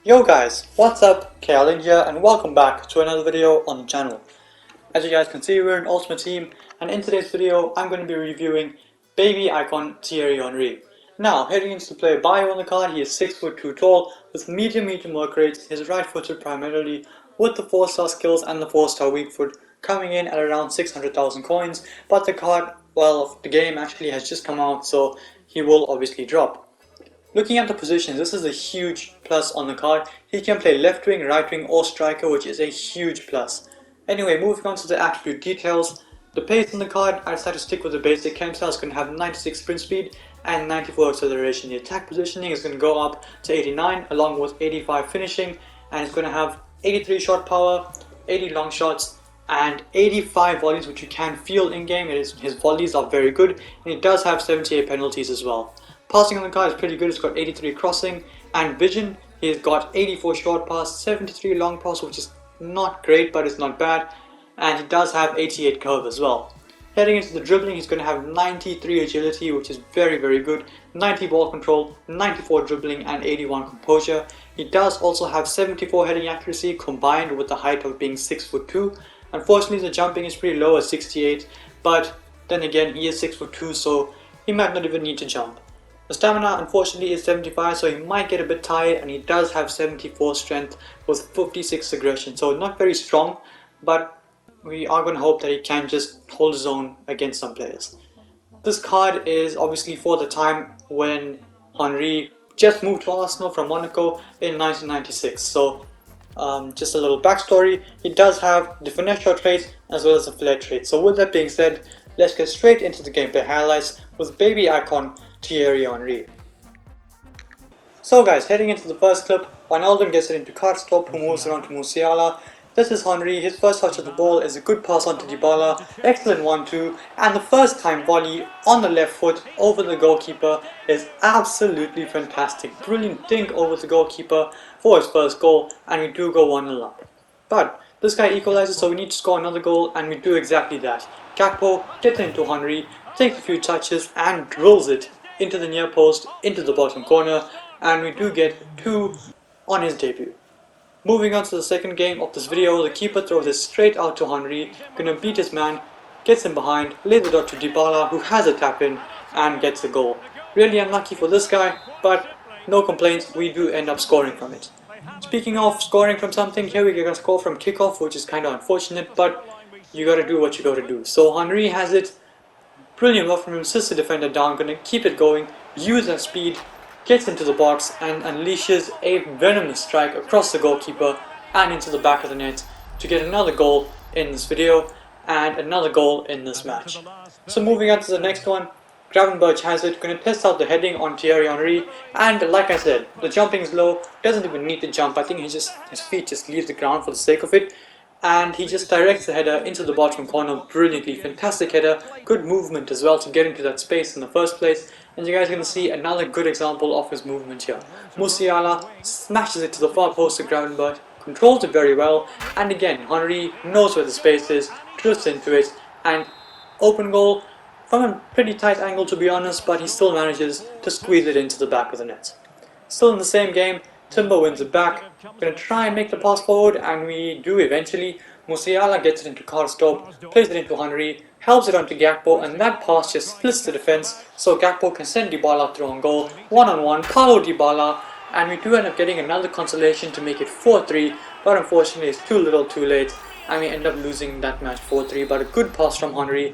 Yo guys, what's up? Kalen here and welcome back to another video on the channel. As you guys can see, we're an Ultimate Team, and in today's video I'm going to be reviewing baby icon Thierry Henry. Now, heading into the player bio on the card, he is 6'2" tall with medium work rates. He's right footed primarily with the 4-star skills and the 4-star weak foot coming in at around 600,000 coins, but the card, well, the game actually has just come out, so he will obviously drop. Looking at the positions, this is a huge plus on the card. He can play left wing, right wing or striker, which is a huge plus. Anyway, moving on to the attribute details. The pace on the card, I decided to stick with the basic. Chem is going to have 96 sprint speed and 94 acceleration. The attack positioning is going to go up to 89 along with 85 finishing, and it's going to have 83 shot power, 80 long shots and 85 volleys, which you can feel in game. His volleys are very good, and it does have 78 penalties as well. Passing on the card is pretty good. It's got 83 crossing and vision. He's got 84 short pass, 73 long pass, which is not great but it's not bad, and he does have 88 curve as well. Heading into the dribbling, he's going to have 93 agility, which is very good, 90 ball control, 94 dribbling and 81 composure. He does also have 74 heading accuracy combined with the height of being 6'2". Unfortunately the jumping is pretty low at 68, but then again he is 6'2", so he might not even need to jump. The stamina unfortunately is 75, so he might get a bit tired, and he does have 74 strength with 56 aggression, so not very strong, but we are going to hope that he can just hold his own against some players. This card is obviously for the time when Henry just moved to Arsenal from Monaco in 1996, so just a little backstory. He does have the finesse shot trait as well as the flair trait. So with that being said, let's get straight into the gameplay highlights with baby icon Thierry Henry. So guys, heading into the first clip, Wijnaldum gets it into Karstorp, who moves around to Musiala. This is Henry. His first touch of the ball is a good pass on to Dybala, excellent 1-2, and the first time volley on the left foot over the goalkeeper is absolutely fantastic. Brilliant dink over the goalkeeper for his first goal, and we do go 1-0 up. But this guy equalizes, so we need to score another goal, and we do exactly that. Gakpo gets into Henry, takes a few touches and drills it into the near post, into the bottom corner, and we do get 2 on his debut. Moving on to the second game of this video, the keeper throws it straight out to Henry, gonna beat his man, gets him behind, lays the dot to Dybala, who has a tap in and gets the goal. Really unlucky for this guy, but no complaints, we do end up scoring from it. Speaking of scoring from something, here we get a score from kickoff, which is kind of unfortunate, but you gotta do what you gotta do. So Henry has it. Brilliant work from him, sits the defender down, gonna keep it going, use that speed, gets into the box and unleashes a venomous strike across the goalkeeper and into the back of the net to get another goal in this video and another goal in this match. So moving on to the next one, Gravenberch has it, gonna test out the heading on Thierry Henry, and like I said, the jumping is low, doesn't even need to jump. I think his feet just leave the ground for the sake of it. And he just directs the header into the bottom corner brilliantly. Fantastic header, good movement as well to get into that space in the first place. And you guys are going to see another good example of his movement here. Musiala smashes it to the far post of Gravenberch, controls it very well, and again Henry knows where the space is, drifts into it, and open goal from a pretty tight angle to be honest, but he still manages to squeeze it into the back of the net. Still in the same game, Timber wins it back, gonna try and make the pass forward, and we do eventually. Musiala gets it into Karstorp, plays it into Henry, helps it onto Gakpo, and that pass just splits the defense, so Gakpo can send Dybala through on goal, one-on-one, Paulo Dybala, and we do end up getting another consolation to make it 4-3, but unfortunately it's too little too late, and we end up losing that match 4-3, but a good pass from Henry.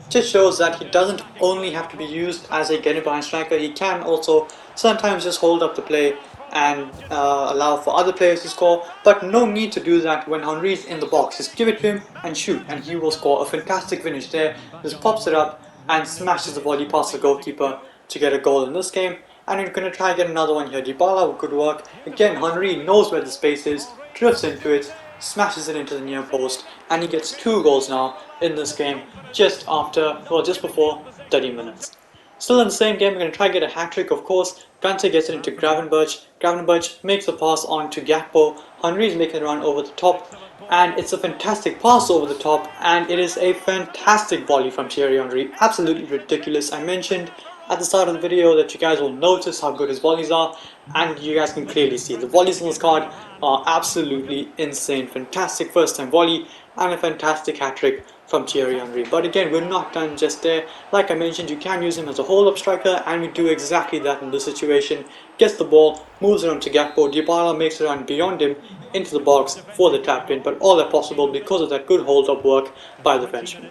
Just shows that he doesn't only have to be used as a get-it-behind striker, he can also sometimes just hold up the play and allow for other players to score, but no need to do that when Henry is in the box. Just give it to him and shoot, and he will score. A fantastic finish there, just pops it up and smashes the volley past the goalkeeper to get a goal in this game. And we're going to try and get another one here. Dybala with good work. Again, Henry knows where the space is, drifts into it, smashes it into the near post, and he gets 2 goals now in this game just before 30 minutes. Still in the same game, we're going to try and get a hat-trick, of course. Kante gets it into Gravenberch. Gravenberch makes the pass on to Gakpo. Henry is making a run over the top, and it's a fantastic pass over the top, and it is a fantastic volley from Thierry Henry. Absolutely ridiculous. I mentioned at the start of the video that you guys will notice how good his volleys are, and you guys can clearly see the volleys on this card are absolutely insane. Fantastic first time volley and a fantastic hat-trick from Thierry Henry. But again, we're not done just there. Like I mentioned, you can use him as a hold-up striker, and we do exactly that in this situation. Gets the ball, moves around to Gakpo, Dybala makes it run beyond him into the box for the tap-in, but all that possible because of that good hold-up work by the Frenchman.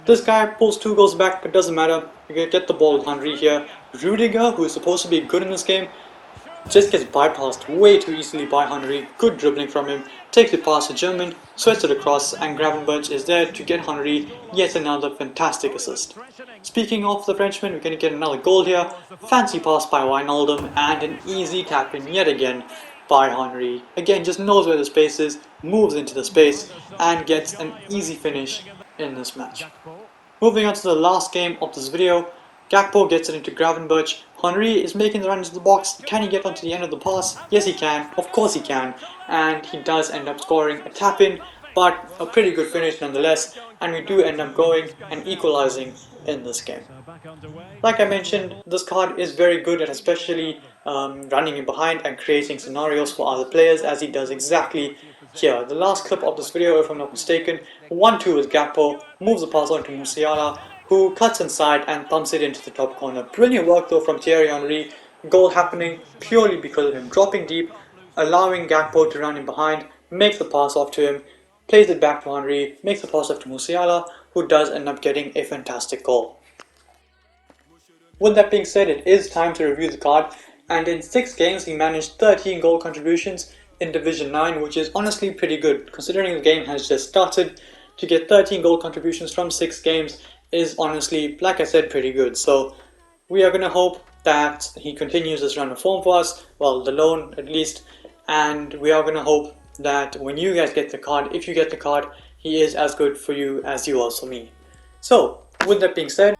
This guy pulls 2 goals back, but doesn't matter. You get the ball with Henry here. Rudiger, who is supposed to be good in this game, just gets bypassed way too easily by Henry. Good dribbling from him. Takes it past the German, sweats it across, and Gravenberch is there to get Henry yet another fantastic assist. Speaking of the Frenchman, we're going to get another goal here. Fancy pass by Wijnaldum and an easy tap in yet again by Henry. Again, just knows where the space is, moves into the space, and gets an easy finish in this match. Moving on to the last game of this video, Gakpo gets it into Gravenberch. Henry is making the run into the box. Can he get onto the end of the pass? Yes, he can. Of course he can. And he does end up scoring a tap-in, but a pretty good finish nonetheless. And we do end up going and equalizing in this game. Like I mentioned, this card is very good at especially running in behind and creating scenarios for other players, as he does exactly here. The last clip of this video, if I'm not mistaken, 1-2 with Gakpo, moves the pass on to Musiala, who cuts inside and thumps it into the top corner. Brilliant work though from Thierry Henry. Goal happening purely because of him dropping deep, allowing Gakpo to run in behind, makes the pass off to him, plays it back to Henry, makes the pass off to Musiala, who does end up getting a fantastic goal. With that being said, it is time to review the card, and in 6 games he managed 13 goal contributions in Division 9, which is honestly pretty good considering the game has just started. To get 13 goal contributions from 6 games is honestly, like I said, pretty good. So we are going to hope that he continues this run of form for us, well, the loan at least, and we are going to hope that when you guys get the card, if you get the card, he is as good for you as he was for me. So with that being said,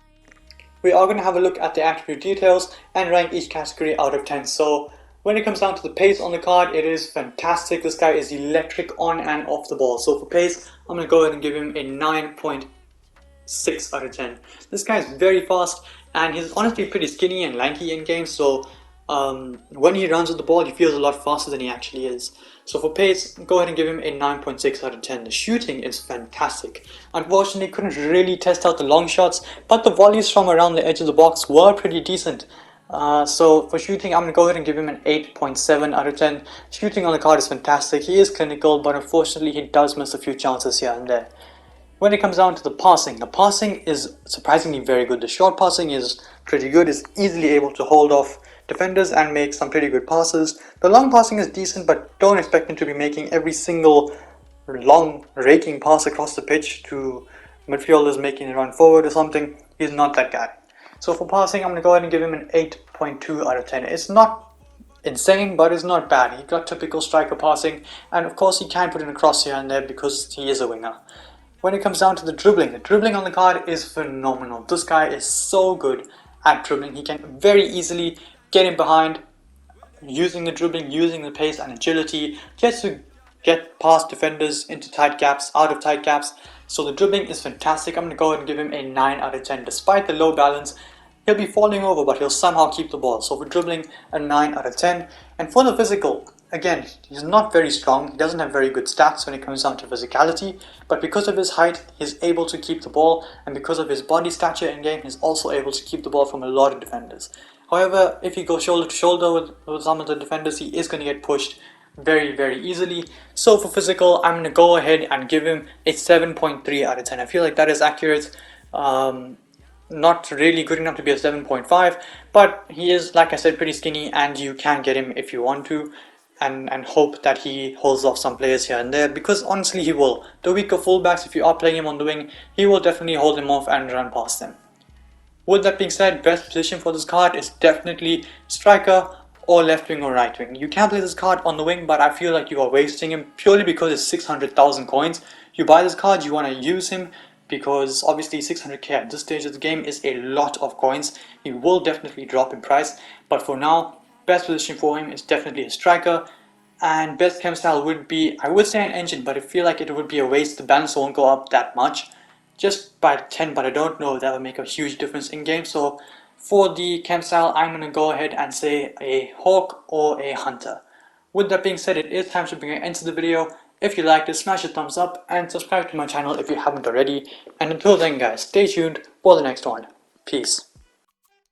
we are going to have a look at the attribute details and rank each category out of 10. So when it comes down to the pace on the card, it is fantastic. This guy is electric on and off the ball. So for pace, I'm going to go ahead and give him a 9.6 out of 10. This guy is very fast, and he's honestly pretty skinny and lanky in game, so when he runs with the ball, he feels a lot faster than he actually is. So for pace, go ahead and give him a 9.6 out of 10. The shooting is fantastic. Unfortunately, couldn't really test out the long shots, but the volleys from around the edge of the box were pretty decent. So for shooting, I'm going to go ahead and give him an 8.7 out of 10. Shooting on the card is fantastic. He is clinical, but unfortunately he does miss a few chances here and there. When it comes down to the passing is surprisingly very good. The short passing is pretty good. It's easily able to hold off defenders and make some pretty good passes. The long passing is decent, but don't expect him to be making every single long raking pass across the pitch to midfielders making a run forward or something. He's not that guy. So for passing, I'm going to go ahead and give him an 8.2 out of 10. It's not insane, but it's not bad. He got typical striker passing, and of course he can put in a cross here and there because he is a winger. When it comes down to the dribbling on the card is phenomenal. This guy is so good at dribbling. He can very easily get in behind, using the dribbling, using the pace and agility, just to get past defenders into tight gaps, out of tight gaps. So the dribbling is fantastic. I'm going to go ahead and give him a 9 out of 10. Despite the low balance, he'll be falling over, but he'll somehow keep the ball. So for dribbling, a 9 out of 10. And for the physical, again, he's not very strong. He doesn't have very good stats when it comes down to physicality, but because of his height, he's able to keep the ball, and because of his body stature in game, he's also able to keep the ball from a lot of defenders. However, if he goes shoulder to shoulder with some of the defenders, he is going to get pushed very, very easily. So for physical, I'm going to go ahead and give him a 7.3 out of 10. I feel like that is accurate. Not really good enough to be a 7.5, but he is, like I said, pretty skinny, and you can get him if you want to, and hope that he holds off some players here and there, because honestly he will. The weaker fullbacks, if you are playing him on the wing, he will definitely hold them off and run past them. With that being said, best position for this card is definitely striker or left wing or right wing. You can play this card on the wing, but I feel like you are wasting him purely because it's 600,000 coins. You buy this card, you want to use him, because obviously 600k at this stage of the game is a lot of coins. He will definitely drop in price, but for now, best position for him is definitely a striker, and best chem style would be, I would say an engine, but I feel like it would be a waste. The balance won't go up that much, just by 10, but I don't know if that will make a huge difference in game. So For the camp style, I'm going to go ahead and say a hawk or a hunter. With that being said, it is time to bring an end to the video. If you liked it, smash a thumbs up and subscribe to my channel if you haven't already. And until then guys, stay tuned for the next one. Peace.